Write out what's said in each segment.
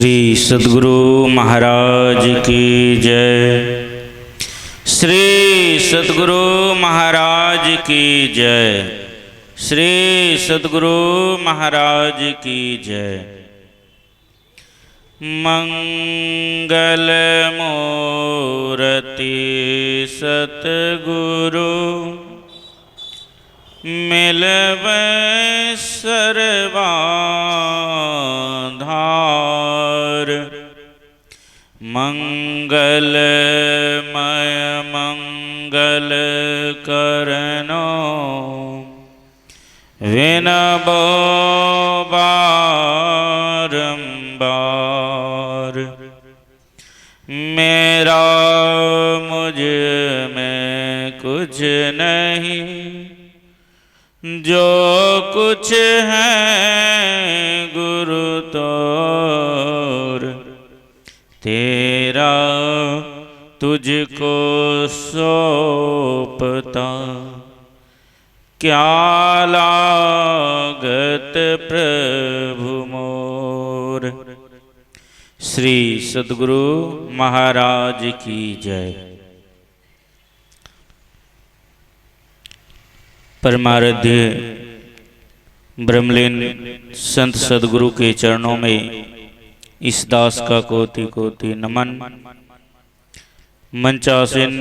श्री सद्गुरु महाराज की जय। श्री सद्गुरु महाराज की जय। श्री सद्गुरु महाराज की जय। मंगल मूर्ति सतगुरु मिलवे सर्वाधार। मंगलमय मंगल करनो विनबो बारंबार। मेरा मुझ में कुछ नहीं, जो कुछ है गुरु तोर। तेरा तुझको सौंपता क्या लागत प्रभु मोर। श्री सद्गुरु महाराज की जय। परमाराध्य ब्रह्मलीन संत सद्गुरु के चरणों में इस दास का कोटि कोटि नमन। मंचासीन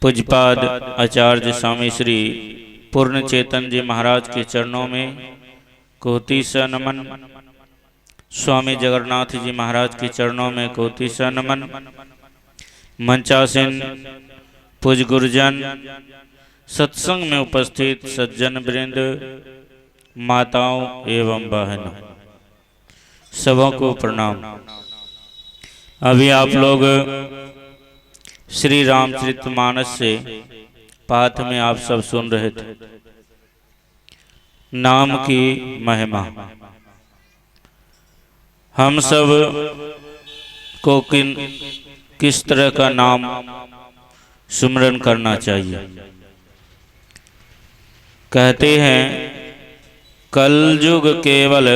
पूज्यपाद आचार्य स्वामी श्री पूर्ण चेतन जी महाराज के चरणों में कोटि सा नमन। स्वामी जगन्नाथ जी महाराज के चरणों में कोटि सा नमन। मंचासीन पूज्य गुरुजन, सत्संग में उपस्थित सज्जन वृंद, माताओं एवं बहनों, सबों को प्रणाम। अभी आप लोग श्री रामचरितमानस से पाठ में आप सब सुन रहे थे, नाम की महिमा। हम सब को किस तरह का नाम सुमरन करना चाहिए। कहते हैं कलयुग केवल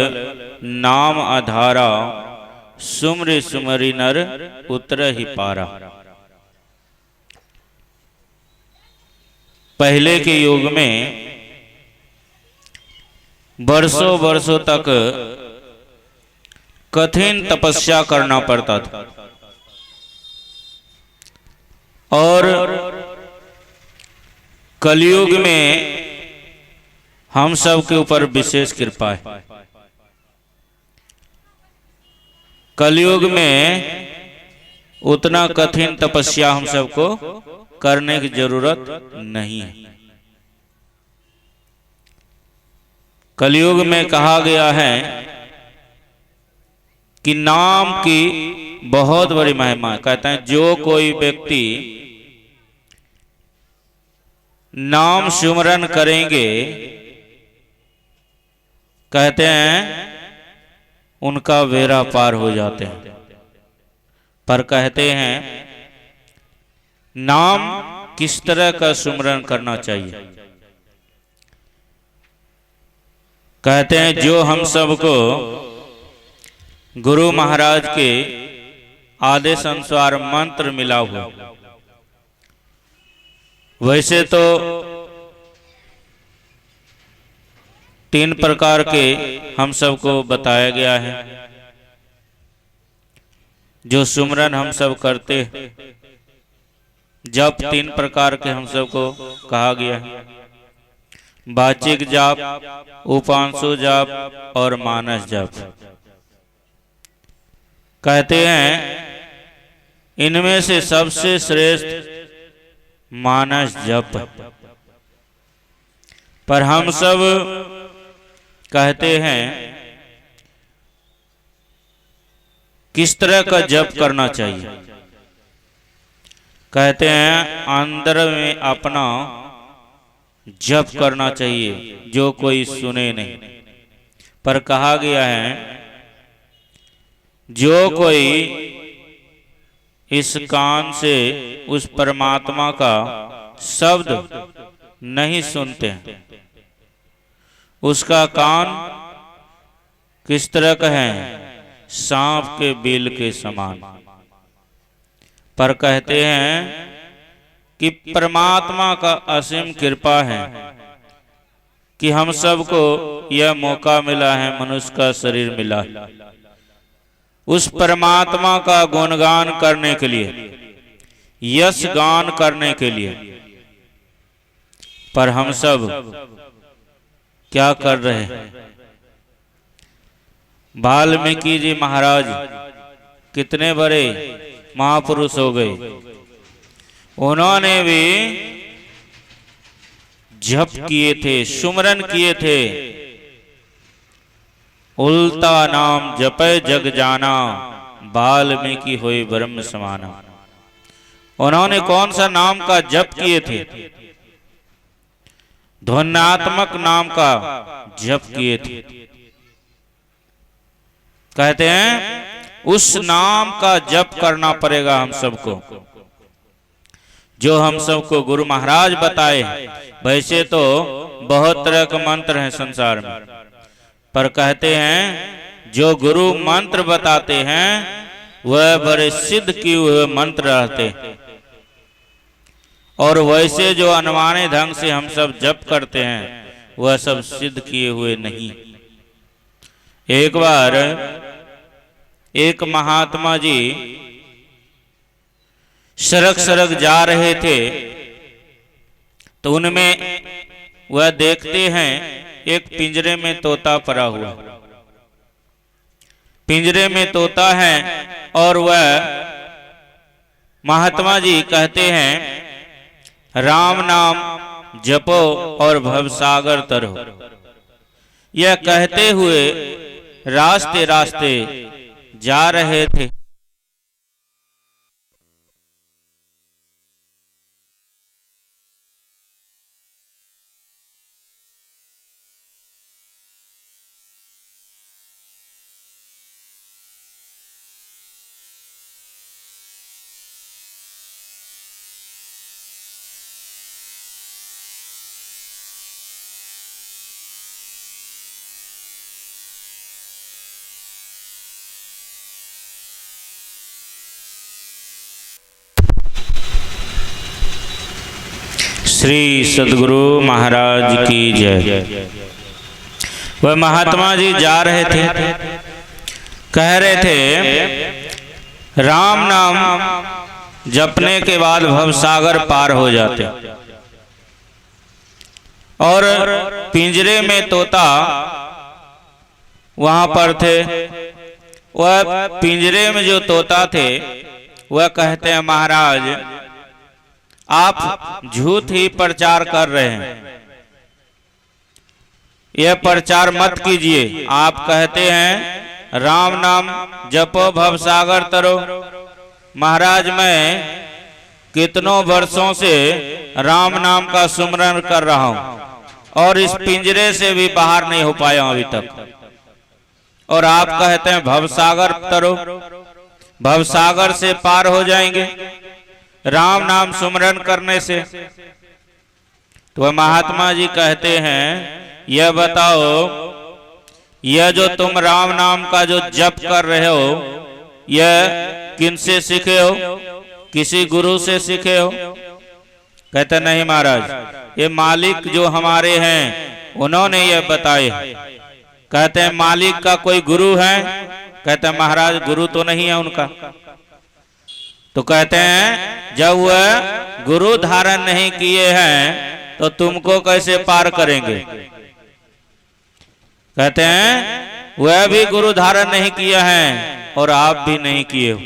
नाम आधारा, सुमरि सुमरि नर उतर ही पारा। पहले के युग में वर्षों वर्षों तक कठिन तपस्या करना पड़ता था और कलयुग में हम सब के ऊपर विशेष कृपा है। कलयुग में उतना कठिन तपस्या हम सबको करने की जरूरत नहीं है। कलयुग में कहा गया है कि नाम की बहुत बड़ी महिमा है। कहते हैं जो कोई व्यक्ति नाम सुमरन करेंगे, कहते हैं उनका बेड़ा पार हो जाते हैं। पर कहते हैं नाम किस तरह का सुमरन करना चाहिए। कहते हैं जो हम सबको गुरु महाराज के आदेश अनुसार मंत्र मिला हुआ, वैसे तो 3 प्रकार के हम सबको बताया गया है जो सुमरन हम सब करते हैं। जप 3 प्रकार के हम सबको कहा गया है, वाचिक जाप, उपांशु जाप और मानस जाप। कहते हैं इनमें से सबसे श्रेष्ठ मानस जप। पर हम सब कहते हैं किस तरह का जप करना चाहिए। कहते हैं अंदर में अपना जप करना चाहिए, जो कोई सुने नहीं। पर कहा गया है जो कोई इस कान से उस परमात्मा का शब्द नहीं सुनते हैं, उसका कान किस तरह का है, सांप के बिल के समान। पर कहते हैं कि परमात्मा का असीम कृपा है कि हम सबको यह मौका मिला है, मनुष्य का शरीर मिला है, उस परमात्मा का गुणगान करने के लिए, यश गान करने के लिए। पर हम सब क्या कर रहे हैं? वाल्मीकि जी महाराज कितने बड़े महापुरुष हो गए, उन्होंने भी जप किए थे, सुमरन किए थे। उल्टा नाम जपै जग जाना, वाल्मीकि होए ब्रह्म समाना। उन्होंने कौन सा नाम का जप किए थे? ध्वन्यात्मक नाम का जप किए थे। कहते हैं उस नाम का जप करना पड़ेगा हम सबको, जो हम सबको गुरु महाराज बताए। वैसे तो बहुत तरह के मंत्र हैं संसार में, पर कहते हैं जो गुरु मंत्र बताते हैं वह बड़े सिद्ध किए हुए मंत्र रहते हैं, और वैसे जो अनवाने ढंग से हम सब जप करते हैं वह सब सिद्ध किए हुए नहीं। एक बार एक महात्मा जी सड़क सड़क जा रहे थे, तो उनमें वह देखते हैं एक पिंजरे में तोता पड़ा हुआ। पिंजरे में तोता है और वह महात्मा जी कहते हैं राम नाम जपो और भवसागर तरो। यह कहते हुए रास्ते रास्ते जा रहे थे। श्री सद्गुरु महाराज की जय। वह महात्मा जी जा रहे थे, कह रहे थे राम नाम जपने के बाद भवसागर पार हो जाते। और पिंजरे में तोता वहां पर थे। वह पिंजरे में जो तोता थे वह कहते हैं महाराज आप झूठ ही प्रचार कर रहे हैं, यह प्रचार मत कीजिए। आप कहते हैं राम नाम जपो भवसागर तरो। महाराज मैं कितनों वर्षों से राम नाम का सुमरन कर रहा हूं और इस पिंजरे से भी बाहर नहीं हो पाया अभी तक, और आप कहते हैं भवसागर तरो, भवसागर से पार हो जाएंगे राम नाम सुमरन करने से। तो वह महात्मा जी कहते हैं यह बताओ, यह जो तुम राम नाम का जो जप कर रहे हो यह किनसे सीखे हो? किसी गुरु से सीखे हो? कहते नहीं महाराज, ये मालिक जो हमारे हैं उन्होंने यह बताए। कहते हैं मालिक का कोई गुरु है? कहते हैं महाराज गुरु तो नहीं है उनका। तो कहते हैं जब वह गुरु धारण नहीं किए हैं तो तुमको कैसे पार करेंगे? कहते हैं वह भी गुरु धारण नहीं किया है और आप भी नहीं किए हो,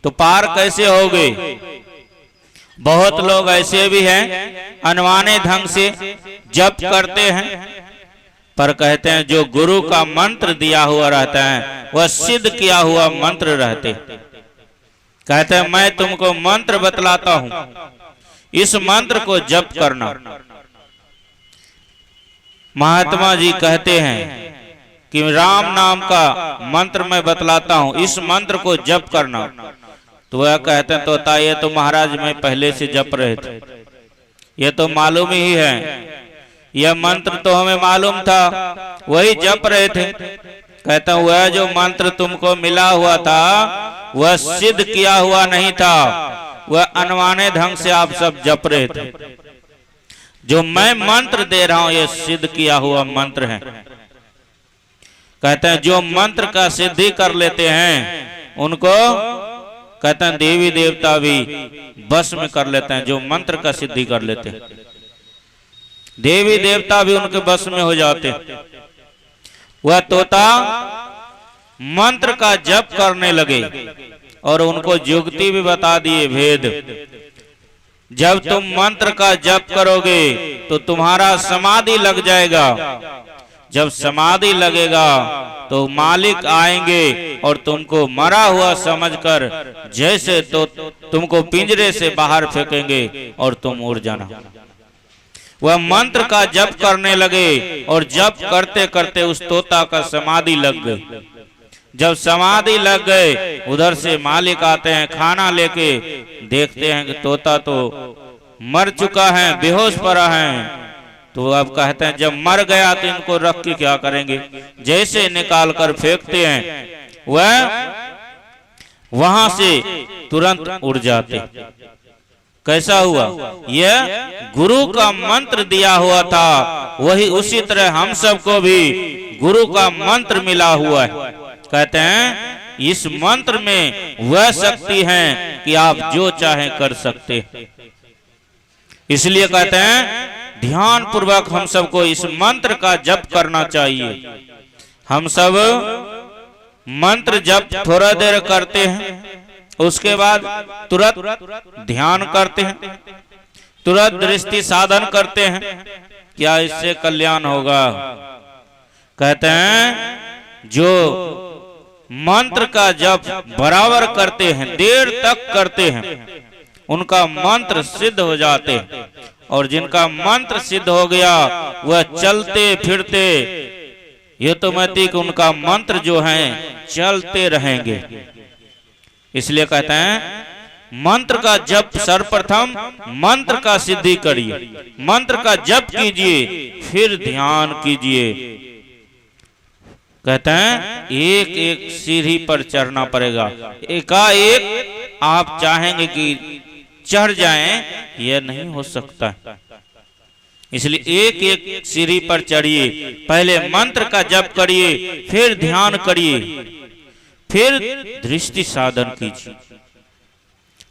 तो पार कैसे होगे? बहुत लोग ऐसे भी हैं अनवाने ढंग से जप करते हैं, पर कहते हैं जो गुरु का मंत्र दिया हुआ रहता है वह सिद्ध किया हुआ मंत्र रहते। कहते हैं मैं तुमको मंत्र बतलाता हूं, इस मंत्र को जप करना। महात्मा जी कहते हैं कि राम नाम का मंत्र मैं बतलाता हूं, इस मंत्र को जप करना। तो वह कहते हैं तोता ये तो महाराज मैं पहले से जप रहे थे, ये तो मालूम ही है, यह मंत्र तो हमें मालूम था, वही जप रहे थे। कहता हूँ वह जो मंत्र तुमको मिला हुआ था वह सिद्ध किया हुआ नहीं था, वह अनवाने ढंग से आप सब जप रहे थे। जो मैं मंत्र दे रहा हूं ये सिद्ध किया हुआ मंत्र है। कहते हैं जो मंत्र का सिद्धि कर लेते हैं उनको कहते हैं देवी देवता भी बस में कर लेते हैं। जो मंत्र का सिद्धि कर लेते हैं देवी देवता भी उनके बस में हो जाते हैं। वह तोता मंत्र का जप करने लगे और उनको जुगती भी बता दिए भेद। जब तुम मंत्र का जप करोगे तो तुम्हारा समाधि लग जाएगा। जब समाधि लगेगा तो मालिक आएंगे और तुमको मरा हुआ समझकर जैसे तो तुमको पिंजरे से बाहर फेंकेंगे और तुम उड़ जाना। वह मंत्र का जप करने लगे और जप करते करते उस तोता का समाधि लग गई। जब समाधि लग गए उधर से मालिक आते हैं खाना लेके, देखते हैं कि तोता तो मर चुका है, बेहोश पड़ा है। तो अब कहते हैं जब मर गया तो इनको रख के क्या करेंगे, जैसे निकाल कर फेंकते हैं वह वहां से तुरंत उड़ जाते। कैसा हुआ? यह गुरु का मंत्र दिया हुआ था, वही उसी तरह हम सबको भी गुरु का मंत्र मिला हुआ है। कहते हैं इस मंत्र में वह शक्ति है कि आप जो चाहे कर सकते। इसलिए कहते हैं ध्यान पूर्वक हम सबको इस मंत्र का जप करना चाहिए। हम सब मंत्र जप थोड़ा देर करते हैं, उसके बाद तुरंत ध्यान करते हैं, तुरंत दृष्टि साधन करते हैं। क्या इससे कल्याण होगा? कहते हैं जो मंत्र का जप बराबर करते हैं, देर तक करते हैं, उनका मंत्र सिद्ध हो जाते हैं। और जिनका मंत्र सिद्ध हो गया वह चलते फिरते ऑटोमेटिक उनका मंत्र जो है चलते रहेंगे। इसलिए कहते हैं मंत्र का जप सर्वप्रथम मंत्र का सिद्धि करिए, मंत्र का जप कीजिए, फिर ध्यान कीजिए। कहते हैं एक एक सीढ़ी पर चढ़ना पड़ेगा। एकाएक आप चाहेंगे कि चढ़ जाएं, यह नहीं हो सकता। इसलिए एक एक सीढ़ी पर चढ़िए, पहले मंत्र का जप करिए, फिर ध्यान करिए, फिर दृष्टि साधन कीजिए।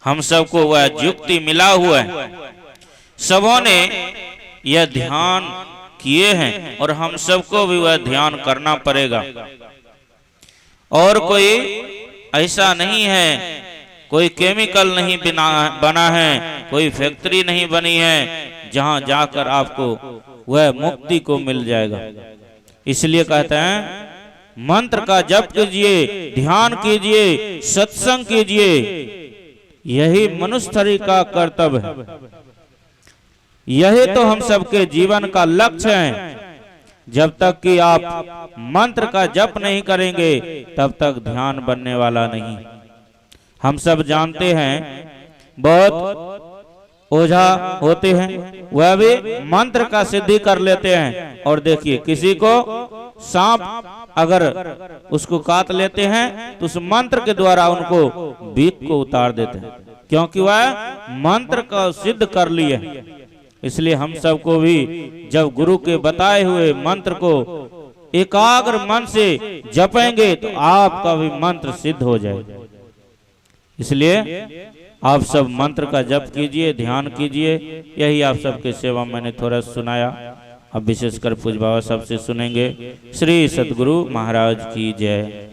हम सबको वह युक्ति मिला हुआ है, सबों ने यह ध्यान किए हैं और हम सबको भी वह ध्यान करना पड़ेगा। और कोई ऐसा नहीं है, कोई केमिकल नहीं बना है, कोई फैक्ट्री नहीं बनी है जहां जाकर आपको वह मुक्ति को मिल जाएगा। इसलिए कहते हैं मंत्र का जप कीजिए, ध्यान कीजिए, सत्संग कीजिए, यही मनुष्य का कर्तव्य है। यही तो हम सबके जीवन का लक्ष्य है। जब तक कि आप मंत्र का जप नहीं करेंगे तब तक ध्यान बनने वाला नहीं। हम सब जानते हैं बहुत ओझा होते हैं, वह भी मंत्र का सिद्धि कर लेते हैं। और देखिए किसी को सांप अगर उसको काट लेते हैं तो उस मंत्र के द्वारा उनको बीक को उतार देते हैं, क्योंकि वह मंत्र का सिद्ध कर लिए। इसलिए हम सबको भी जब गुरु के बताए हुए मंत्र को एकाग्र मन से जपेंगे तो आपका भी मंत्र सिद्ध हो जाएगा। इसलिए आप सब मंत्र का जप कीजिए, ध्यान कीजिए। यही आप सबके सेवा मैंने थोड़ा सुनाया। अब विशेषकर पूज्य बाबा सबसे सुनेंगे। श्री सद्गुरु महाराज की जय।